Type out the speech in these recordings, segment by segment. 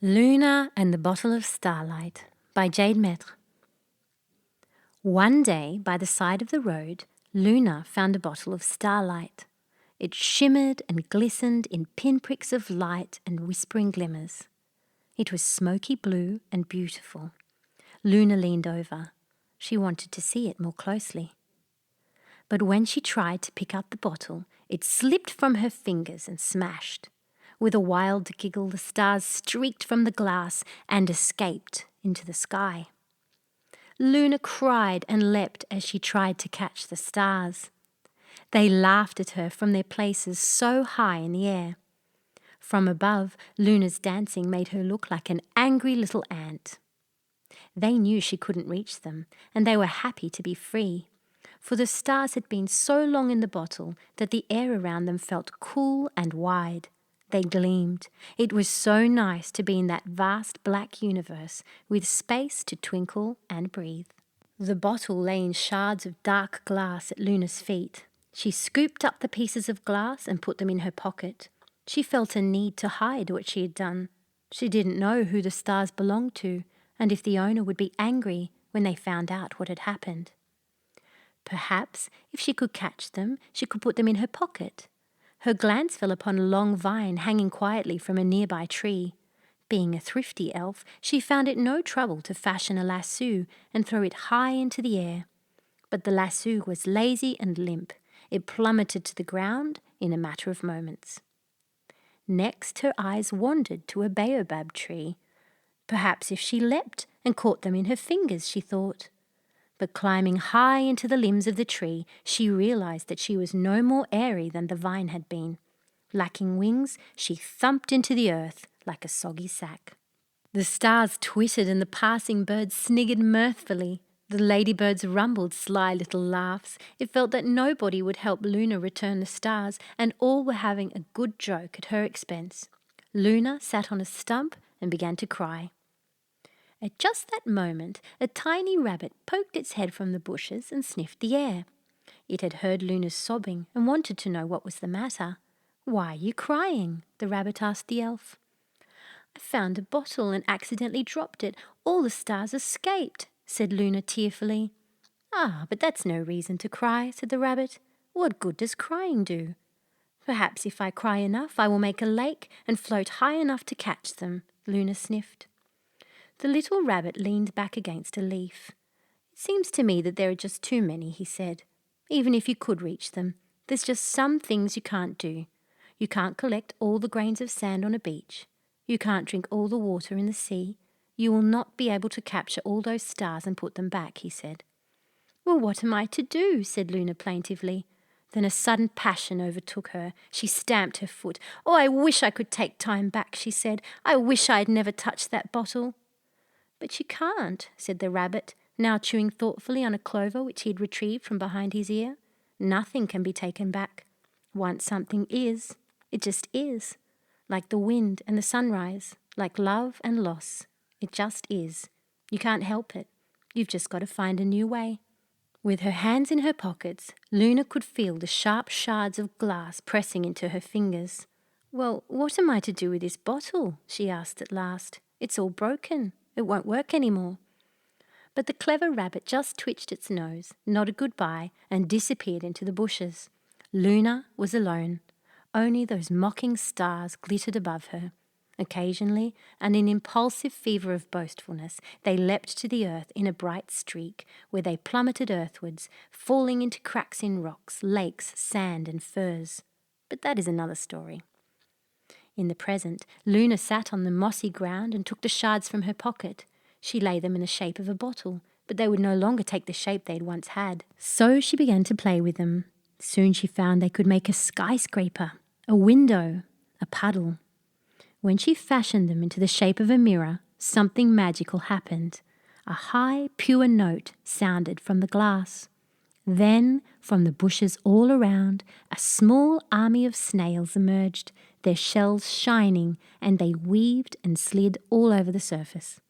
Luna and the Bottle of Starlight by Jade Maître. One day, by the side of the road, Luna found a bottle of starlight. It shimmered and glistened in pinpricks of light and whispering glimmers. It was smoky blue and beautiful. Luna leaned over. She wanted to see it more closely. But when she tried to pick up the bottle, it slipped from her fingers and smashed. With a wild giggle, the stars streaked from the glass and escaped into the sky. Luna cried and leapt as she tried to catch the stars. They laughed at her from their places so high in the air. From above, Luna's dancing made her look like an angry little ant. They knew she couldn't reach them, and they were happy to be free, for the stars had been so long in the bottle that the air around them felt cool and wide. They gleamed. It was so nice to be in that vast black universe with space to twinkle and breathe. The bottle lay in shards of dark glass at Luna's feet. She scooped up the pieces of glass and put them in her pocket. She felt a need to hide what she had done. She didn't know who the stars belonged to and if the owner would be angry when they found out what had happened. Perhaps if she could catch them, she could put them in her pocket. Her glance fell upon a long vine hanging quietly from a nearby tree. Being a thrifty elf, she found it no trouble to fashion a lasso and throw it high into the air. But the lasso was lazy and limp. It plummeted to the ground in a matter of moments. Next, her eyes wandered to a baobab tree. Perhaps if she leapt and caught them in her fingers, she thought. But climbing high into the limbs of the tree, she realized that she was no more airy than the vine had been. Lacking wings, she thumped into the earth like a soggy sack. The stars twittered and the passing birds sniggered mirthfully. The ladybirds rumbled sly little laughs. It felt that nobody would help Luna return the stars, and all were having a good joke at her expense. Luna sat on a stump and began to cry. At just that moment, a tiny rabbit poked its head from the bushes and sniffed the air. It had heard Luna's sobbing and wanted to know what was the matter. "Why are you crying?" the rabbit asked the elf. "I found a bottle and accidentally dropped it. All the stars escaped," said Luna tearfully. "Ah, but that's no reason to cry," said the rabbit. "What good does crying do?" "Perhaps if I cry enough, I will make a lake and float high enough to catch them," Luna sniffed. The little rabbit leaned back against a leaf. "It seems to me that there are just too many," he said. "Even if you could reach them, there's just some things you can't do. You can't collect all the grains of sand on a beach. You can't drink all the water in the sea. You will not be able to capture all those stars and put them back," he said. "Well, what am I to do?" said Luna plaintively. Then a sudden passion overtook her. She stamped her foot. "Oh, I wish I could take time back," she said. "I wish I had never touched that bottle." "But you can't," said the rabbit, now chewing thoughtfully on a clover which he had retrieved from behind his ear. "Nothing can be taken back. Once something is, it just is. Like the wind and the sunrise, like love and loss. It just is. You can't help it. You've just got to find a new way." With her hands in her pockets, Luna could feel the sharp shards of glass pressing into her fingers. "Well, what am I to do with this bottle?" she asked at last. "It's all broken. It won't work anymore." But the clever rabbit just twitched its nose, nodded goodbye, and disappeared into the bushes. Luna was alone. Only those mocking stars glittered above her. Occasionally, and in impulsive fever of boastfulness, they leapt to the earth in a bright streak, where they plummeted earthwards, falling into cracks in rocks, lakes, sand, and furs. But that is another story. In the present, Luna sat on the mossy ground and took the shards from her pocket. She laid them in the shape of a bottle, but they would no longer take the shape they had once had. So she began to play with them. Soon she found they could make a skyscraper, a window, a puddle. When she fashioned them into the shape of a mirror, something magical happened. A high, pure note sounded from the glass. Then, from the bushes all around, a small army of snails emerged, their shells shining, and they weaved and slid all over the surface.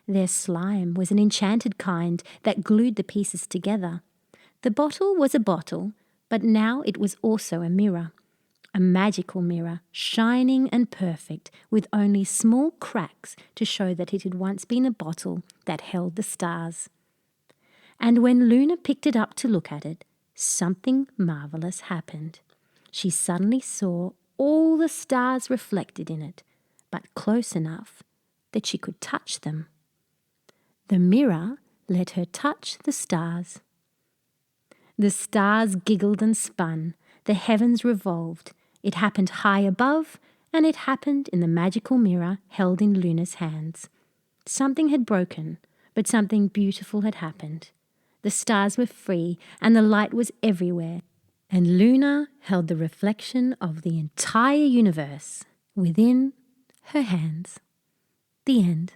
Their slime was an enchanted kind that glued the pieces together. The bottle was a bottle, but now it was also a mirror a magical mirror, shining and perfect, with only small cracks to show that it had once been a bottle that held the stars. And when Luna picked it up to look at it, something marvelous happened. She suddenly saw all the stars reflected in it, but close enough that she could touch them. The mirror let her touch the stars. The stars giggled and spun, the heavens revolved. It happened high above, and it happened in the magical mirror held in Luna's hands. Something had broken, but something beautiful had happened. The stars were free, and the light was everywhere, and Luna held the reflection of the entire universe within her hands. The end.